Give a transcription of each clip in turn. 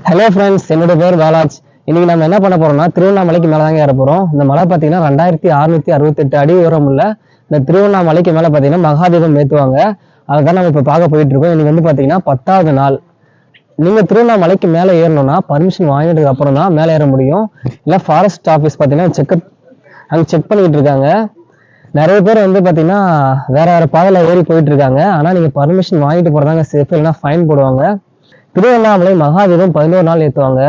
Hello friends, என்னோட பேர் பாலாஜ். இன்னைக்கு நம்ம என்ன பண்ண போறோம்னா திருவண்ணாமலைக்கு மேலே தாங்க ஏற போறோம். இந்த மலை பார்த்தீங்கன்னா 2668 அடி உயரம் உள்ள இந்த திருவண்ணாமலைக்கு மேலே பார்த்தீங்கன்னா மகாதீபம் ஏற்றுவாங்க. அதுதான் நம்ம இப்போ பார்க்க போயிட்டு இருக்கோம். இன்னைக்கு வந்து பார்த்தீங்கன்னா 10வது நாள். நீங்க திருவண்ணாமலைக்கு மேலே ஏறணும்னா பர்மிஷன் வாங்கினதுக்கு அப்புறம் தான் மேலே ஏற முடியும். இல்லை ஃபாரஸ்ட் ஆஃபீஸ் பார்த்தீங்கன்னா அங்கே செக் பண்ணிக்கிட்டு இருக்காங்க. நிறைய பேர் வந்து பார்த்தீங்கன்னா வேற வேற பாதையில் ஏறி போயிட்டு இருக்காங்க. ஆனால் நீங்கள் பர்மிஷன் வாங்கிட்டு போறதாங்க சேஃப், இல்லைன்னா ஃபைன் போடுவாங்க. திருவண்ணாமலை மகாதீபம் 11 நாள் ஏற்றுவாங்க.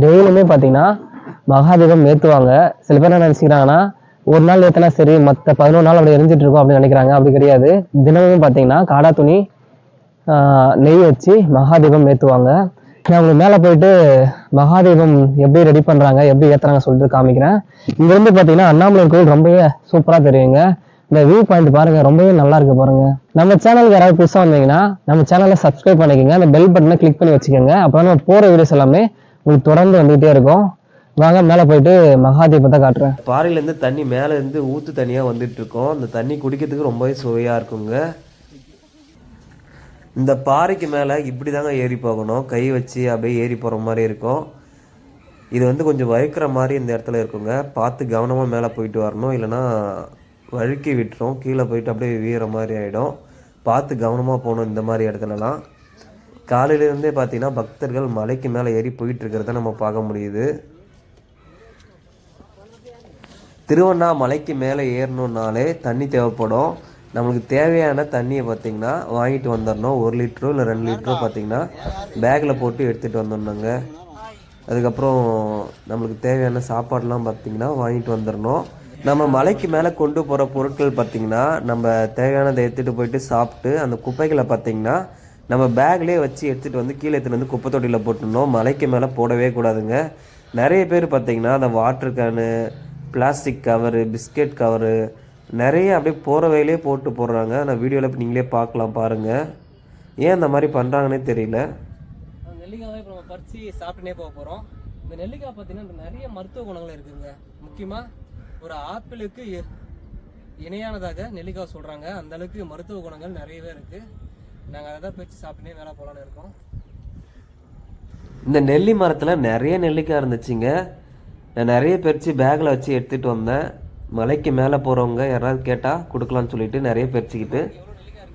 டெய்லியுமே பார்த்தீங்கன்னா மகாதீபம் ஏற்றுவாங்க. சில பேர் என்ன நினைச்சுக்கிறாங்கன்னா ஒரு நாள் ஏற்றினா சரி, மற்ற 11 நாள் அப்படி எரிஞ்சிட்டு இருக்கோம் அப்படின்னு நினைக்கிறாங்க. அப்படி கிடையாது. தினமும் பார்த்தீங்கன்னா காடா துணி நெய் வச்சு மகாதீபம் ஏற்றுவாங்க. நான் உங்களுக்கு மேலே போயிட்டு மகாதீபம் எப்படி ரெடி பண்ணுறாங்க, எப்படி ஏற்றுறாங்க சொல்லிட்டு காமிக்கிறேன். இங்கேருந்து பார்த்தீங்கன்னா அண்ணாமலை கோயில் ரொம்பவே சூப்பராக தெரியுங்க. இந்த வியூ பாயிண்ட் பாருங்க, ரொம்பவே நல்லா இருக்கு பாருங்க. நம்ம சேனலுக்கு யாராவது புதுசாக வந்தீங்கன்னா நம்ம சேனலை சப்ஸ்கிரைப் பண்ணிக்கோங்க. அந்த பெல் பட்டனை கிளிக் பண்ணி வச்சுக்கோங்க. அப்போ நம்ம போகிற வீடியோஸ் எல்லாமே உங்களுக்கு தொடர்ந்து வந்துகிட்டே இருக்கும். வாங்க மேலே போயிட்டு மகாதீபத்தை காட்டுறேன். பாறையிலேருந்து தண்ணி மேலே இருந்து ஊற்று தண்ணியாக வந்துட்டு இருக்கோம். அந்த தண்ணி குடிக்கிறதுக்கு ரொம்பவே சுவையாக இருக்குங்க. இந்த பாறைக்கு மேலே இப்படி தாங்க ஏறி போகணும். கை வச்சு அப்படியே ஏறி போகிற மாதிரி இருக்கும். இது வந்து கொஞ்சம் வழுக்கிற மாதிரி இந்த இடத்துல இருக்குங்க. பார்த்து கவனமாக மேலே போயிட்டு வரணும், இல்லைன்னா வழுக்கி விட்டுரும், கீழே போயிட்டு அப்படியே வீற மாதிரி ஆகிடும். பார்த்து கவனமாக போகணும். இந்த மாதிரி இடத்துலலாம் காலையிலேருந்தே பார்த்தீங்கன்னா பக்தர்கள் மலைக்கு மேலே ஏறி போயிட்டு இருக்கிறத நம்ம பார்க்க முடியுது. திருவண்ணாமலைக்கு மேலே ஏறணுன்னாலே தண்ணி தேவைப்படும். நம்மளுக்கு தேவையான தண்ணியை பார்த்திங்கன்னா வாங்கிட்டு வந்துடணும். 1 லிட்டரோ இல்லை 2 லிட்டரோ பார்த்திங்கன்னா பேக்கில் போட்டு எடுத்துகிட்டு வந்துடணுங்க. அதுக்கப்புறம் நம்மளுக்கு தேவையான சாப்பாடெலாம் பார்த்திங்கன்னா வாங்கிட்டு வந்துடணும். நம்ம மலைக்கு மேலே கொண்டு போகிற பொருட்கள் பார்த்திங்கன்னா நம்ம தேவையானதை எடுத்துகிட்டு போயிட்டு சாப்பிட்டு அந்த குப்பைகளை பார்த்திங்கன்னா நம்ம பேக்லேயே வச்சு எடுத்துகிட்டு வந்து கீழே எடுத்துகிட்டு வந்து குப்பை தொட்டியில் போட்டுடணும். மலைக்கு மேலே போடவே கூடாதுங்க. நிறைய பேர் பார்த்திங்கன்னா அந்த water can, plastic cover, biscuit cover நிறைய அப்படியே போகிற வயலே போட்டு போடுறாங்க. நான் வீடியோவில் நீங்களே பார்க்கலாம் பாருங்கள். ஏன் அந்த மாதிரி பண்ணுறாங்கன்னே தெரியல. நெல்லிக்காய் இப்போ நம்ம பறித்து சாப்பிட்டுனே போக போகிறோம். இந்த நெல்லிக்காய் பார்த்திங்கன்னா நிறைய மருத்துவ குணங்கள் இருக்குதுங்க. முக்கியமாக ஒரு ஆப்பிளுக்கு இணையானதாக நெல்லிக்காய் சொல்கிறாங்க. அந்த அளவுக்கு மருத்துவ குணங்கள் நிறையவே இருக்குது. நாங்கள் அதை தான் பிரித்து சாப்பிட்டுனே மேலே போகலான்னு இருக்கோம். இந்த நெல்லி மரத்தில் நிறைய நெல்லிக்காய் இருந்துச்சுங்க. நான் நிறைய பறித்து பேக்கில் வச்சு எடுத்துகிட்டு வந்தேன். மலைக்கு மேலே போகிறவங்க யாராவது கேட்டால் கொடுக்கலான்னு சொல்லிட்டு நிறைய பறிச்சுக்கிட்டு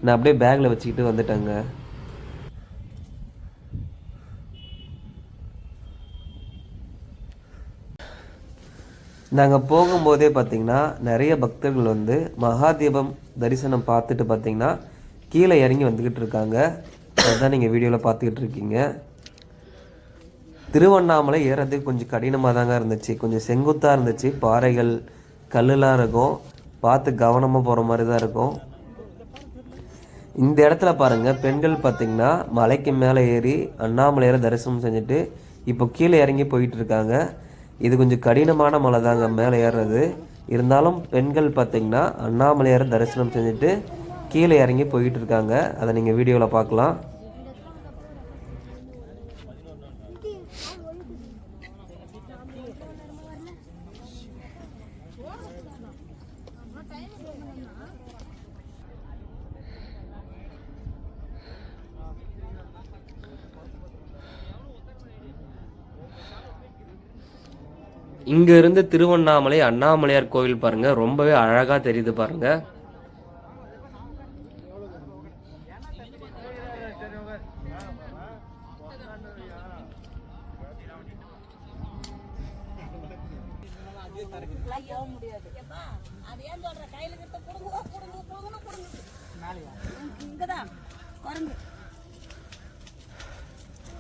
நான் அப்படியே பேக்கில் வச்சுக்கிட்டு வந்துட்டேங்க. நாங்கள் போகும்போதே பார்த்திங்கன்னா நிறைய பக்தர்கள் வந்து மகாதீபம் தரிசனம் பார்த்துட்டு பார்த்திங்கன்னா கீழே இறங்கி வந்துக்கிட்டு இருக்காங்க. அதுதான் நீங்கள் வீடியோவில் பார்த்துக்கிட்டு இருக்கீங்க. திருவண்ணாமலை ஏறதுக்கு கொஞ்சம் கடினமாக தாங்க இருந்துச்சு. கொஞ்சம் செங்குத்தாக இருந்துச்சு. பாறைகள், கல்லுலாம் இருக்கும். பார்த்து கவனமாக போகிற மாதிரி தான் இருக்கும். இந்த இடத்துல பாருங்கள், பெண்கள் பார்த்திங்கன்னா மலைக்கு மேலே ஏறி அண்ணாமலையாரை தரிசனம் செஞ்சுட்டு இப்போ கீழே இறங்கி போயிட்டு இருக்காங்க. இது கொஞ்சம் கடினமான மலை தாங்க மேலே ஏறுறது. இருந்தாலும் பெண்கள் பார்த்திங்கன்னா அண்ணாமலையாரை தரிசனம் செஞ்சுட்டு கீழே இறங்கி போயிட்டு இருக்காங்க. அதை நீங்கள் வீடியோவில் பார்க்கலாம். இங்க இருந்து திருவண்ணாமலை அண்ணாமலையார் கோவில் பாருங்க, ரொம்பவே அழகா தெரியுது பாருங்க.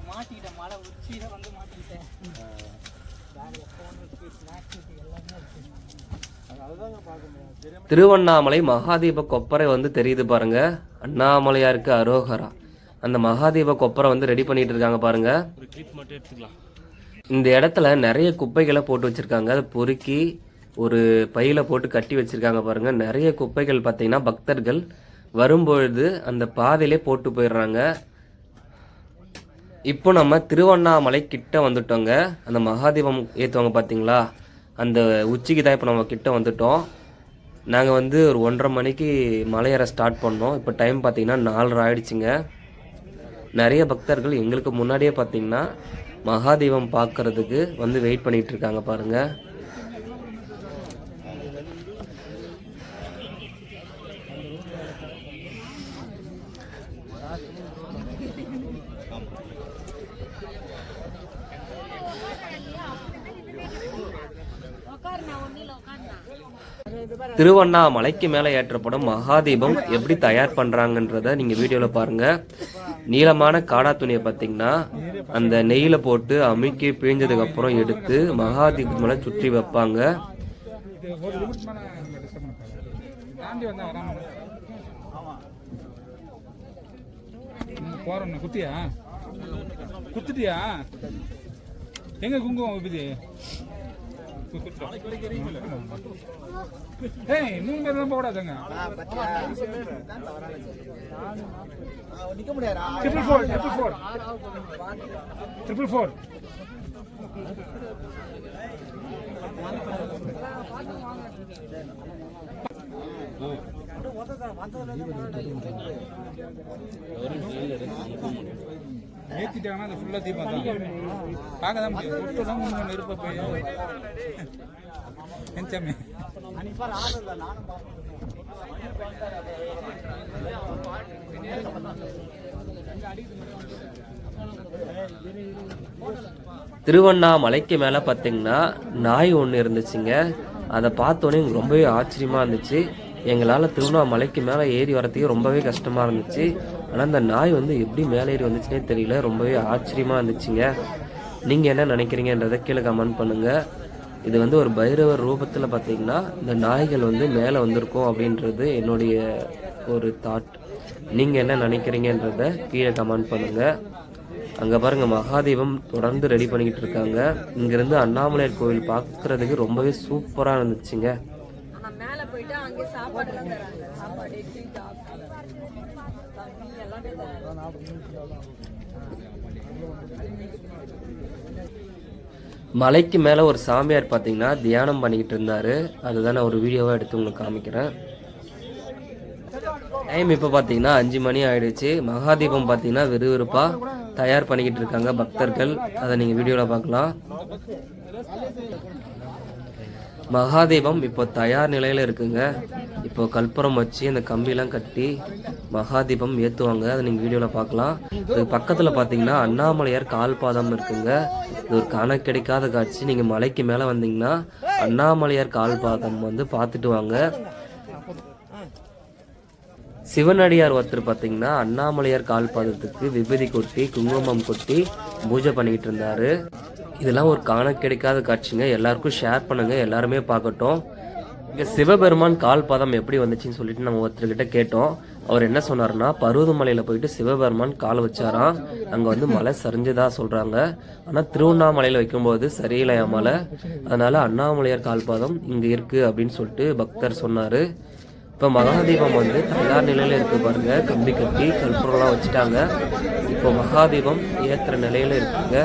மாட்டிக்கிட்டேன், மலை உச்சியில வந்து மாட்டிக்கிட்டேன். திருவண்ணாமலை மகாதீப கொப்பரை வந்து தெரியுது பாருங்க. அண்ணாமலையாருக்கு அரோகரா. அந்த மகாதீப கொப்பரை வந்து ரெடி பண்ணிட்டு இருக்காங்க பாருங்க. இந்த இடத்துல நிறைய குப்பைகளை போட்டு வச்சிருக்காங்க. அதை பொறுக்கி ஒரு பையில போட்டு கட்டி வச்சிருக்காங்க பாருங்க. நிறைய குப்பைகள் பார்த்தீங்கன்னா பக்தர்கள் வரும்பொழுது அந்த பாதையிலே போட்டு போயிடுறாங்க. இப்போ நம்ம திருவண்ணாமலை கிட்ட வந்துட்டோங்க. அந்த மகாதீபம் ஏற்றுவாங்க பார்த்தீங்களா, அந்த உச்சிக்கு தான் இப்போ நம்ம கிட்ட வந்துட்டோம். நாங்கள் வந்து ஒரு 1:30 மணிக்கு மலையேற ஸ்டார்ட் பண்ணோம். இப்போ டைம் பார்த்தீங்கன்னா 4:30 ஆயிடுச்சுங்க. நிறைய பக்தர்கள் எங்களுக்கு முன்னாடியே பார்த்தீங்கன்னா மகாதீபம் பார்க்கறதுக்கு வந்து வெயிட் பண்ணிட்டு இருக்காங்க பாருங்க. திருவண்ணாமலைக்கு மேலே ஏற்றப்படும் மகாதீபம் எப்படி தயார் பண்ணுறாங்கன்றத நீங்கள் வீடியோவில் பாருங்கள். நீளமான காடா துணியை பார்த்தீங்கன்னா அந்த நெய்யில் போட்டு அமுக்கி பிழிஞ்சதுக்கப்புறம் எடுத்து மகாதீபம் மேலே சுற்றி வைப்பாங்க. எங்க குங்குமம் விபதி மூணு பேர் தான் போடாதுங்க. ட்ரிபிள் ஃபோர் ஏற்றிட்டாங்கன்னா அது ஃபுல்லாக தீபம் தான் பார்க்க தான் முடியும். தான் மூணு நெருப்ப போய் என்சாமி திருவண்ணாமலைக்கு மேலே பார்த்தீங்கன்னா நாய் ஒன்று இருந்துச்சுங்க. அதை பார்த்தோன்னே எனக்கு ரொம்பவே ஆச்சரியமாக இருந்துச்சு. எங்களால் திருவண்ணாமலைக்கு மேலே ஏறி வரத்துக்கு ரொம்பவே கஷ்டமாக இருந்துச்சு. ஆனால் அந்த நாய் வந்து எப்படி மேலே ஏறி வந்துச்சுன்னே தெரியல, ரொம்பவே ஆச்சரியமாக இருந்துச்சுங்க. நீங்கள் என்ன நினைக்கிறீங்கன்றதை கீழே கமெண்ட் பண்ணுங்கள். இது வந்து ஒரு பைரவர் ரூபத்தில் பார்த்தீங்கன்னா இந்த நாய்கள் வந்து மேலே வந்திருக்கும் அப்படின்றது என்னுடைய ஒரு தாட். நீங்கள் என்ன நினைக்கிறீங்கன்றதை கீழே கமெண்ட் பண்ணுங்கள். அங்கே பாருங்கள், மகாதீபம் தொடர்ந்து ரெடி பண்ணிக்கிட்டு இருக்காங்க. இங்கேருந்து அண்ணாமலையார் கோவில் பார்க்குறதுக்கு ரொம்பவே சூப்பராக இருந்துச்சுங்க. மலைக்கு மேலே ஒரு சாமியார் பார்த்தீங்கன்னா தியானம் பண்ணிக்கிட்டு இருந்தார். அதுதான் நான் ஒரு வீடியோவாக எடுத்து உங்களுக்கு காமிக்கிறேன். டைம் இப்போ பார்த்தீங்கன்னா 5 மணி ஆயிடுச்சு. மகாதீபம் பார்த்தீங்கன்னா விறுவிறுப்பாக தயார் பண்ணிக்கிட்டு இருக்காங்க பக்தர்கள். அதை நீங்கள் வீடியோவில் பார்க்கலாம். மகாதீபம் இப்போ தயார் நிலையில் இருக்குங்க. இப்போ கற்பூரம் வச்சு அந்த கம்பியெல்லாம் கட்டி மகாதீபம் ஏற்றுவாங்க. அதை நீங்கள் வீடியோவில் பார்க்கலாம். இது பக்கத்தில் பார்த்தீங்கன்னா அண்ணாமலையார் கால்பாதம் இருக்குங்க. இது ஒரு காண கிடைக்காத காட்சி. நீங்கள் மலைக்கு மேலே வந்தீங்கன்னா அண்ணாமலையார் கால்பாதம் வந்து பார்த்துட்டு வாங்க. சிவனடியார் ஒருத்தர் பார்த்தீங்கன்னா அண்ணாமலையார் கால்பாதத்துக்கு விபூதி கொட்டி குங்குமம் கொட்டி பூஜை பண்ணிக்கிட்டு இருந்தாரு. இதெல்லாம் ஒரு காண கிடைக்காத காட்சிங்க. எல்லாருக்கும் ஷேர் பண்ணுங்க, எல்லாருமே பார்க்கட்டும். இங்கே சிவபெருமான் கால்பாதம் எப்படி வந்துச்சுன்னு சொல்லிட்டு நம்ம ஒருத்தர்கிட்ட கேட்டோம். அவர் என்ன சொன்னார்னா, பருவதமலையில் போயிட்டு சிவபெருமான் கால் வச்சாராம். அங்கே வந்து மலை சரிஞ்சதா சொல்கிறாங்க. ஆனால் திருவண்ணாமலையில் வைக்கும்போது சரியில்லையா மலை, அதனால அண்ணாமலையார் கால்பாதம் இங்கே இருக்குது அப்படின்னு சொல்லிட்டு பக்தர் சொன்னார். இப்போ மகாதீபம் வந்து தயார் நிலையில் இருக்குது பாருங்க. கம்பி கட்டி கற்பூரம்லாம் வச்சுட்டாங்க. இப்போ மகாதீபம் ஏற்றுற நிலையில் இருக்குங்க.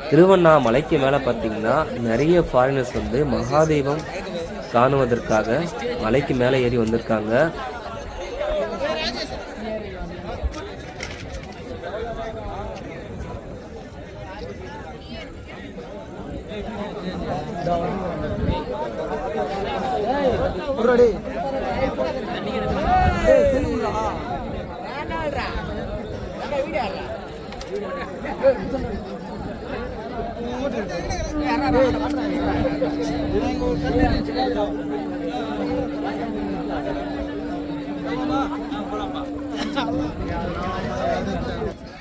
திருவண்ணாமலைக்கு மேலே பார்த்தீங்கன்னா நிறைய ஃபாரினர்ஸ் வந்து மகாதீபம் காணுவதற்காக மலைக்கு மேலே ஏறி வந்திருக்காங்க.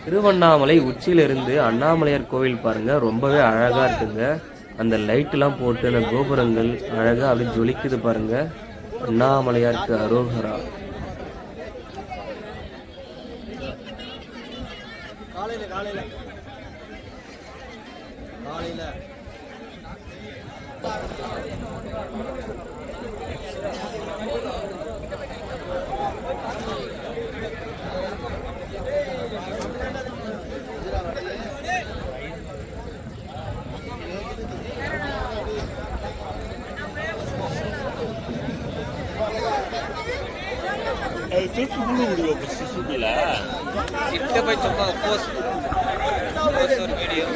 திருவண்ணாமலை உச்சியிலிருந்து அண்ணாமலையார் கோவில் பாருங்க, ரொம்பவே அழகா இருக்குங்க. அந்த லைட்லாம் போட்டு அந்த கோபுரங்கள் அழகா அப்படி ஜொலிக்குது பாருங்க. அண்ணாமலையாருக்கு அரோகரா. கிட்ட போய் சும்மா போஸ் ஒரு வீடியோ.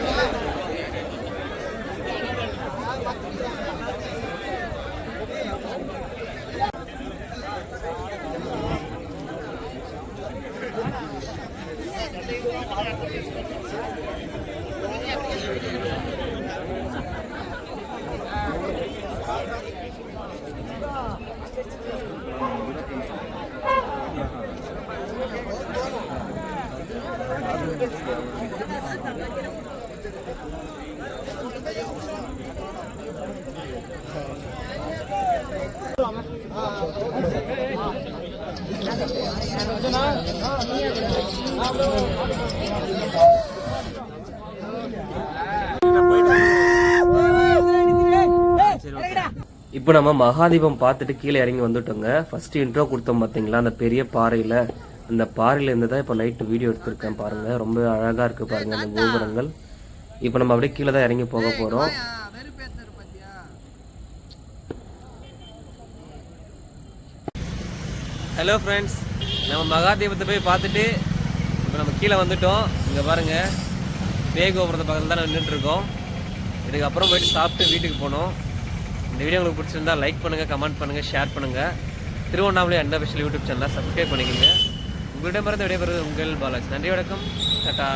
இப்போ நம்ம மகாதீபம் பார்த்துட்டு கீழே இறங்கி வந்துட்டோங்க. ஃபர்ஸ்ட் இன்ட்ரோ கொடுத்தோம் பார்த்தீங்களா, அந்த பெரிய பாறையில், அந்த பாறையில இருந்து தான் இப்போ நைட்டு வீடியோ எடுத்திருக்கேன் பாருங்க. ரொம்ப அழகா இருக்கு பாருங்க அந்த கோபுரங்கள். இப்போ நம்ம அப்படியே கீழே தான் இறங்கி போக போறோம். ஹலோ ஃப்ரெண்ட்ஸ், நம்ம மகாதீபத்தை போய் பார்த்துட்டு இப்போ நம்ம கீழே வந்துட்டோம். இங்கே பாருங்க, பேய் கோபுரத்தை பக்கத்தில் தான் நின்றுட்டு இருக்கோம். இதுக்கப்புறம் போயிட்டு சாப்பிட்டு வீட்டுக்கு போனோம். இந்த வீடியோ உங்களுக்கு பிடிச்சிருந்தா லைக் பண்ணுங்கள், கமெண்ட் பண்ணுங்கள், ஷேர் பண்ணுங்கள். திருவண்ணாமலை அன்அஃபிஷியல் யூடியூப் சேனலை சப்ஸ்கிரைப் பண்ணிக்கோங்க. உங்களிடமிருந்து விடைபெறுவது உங்கள் பாலாஜி. நன்றி, வணக்கம், டாடா.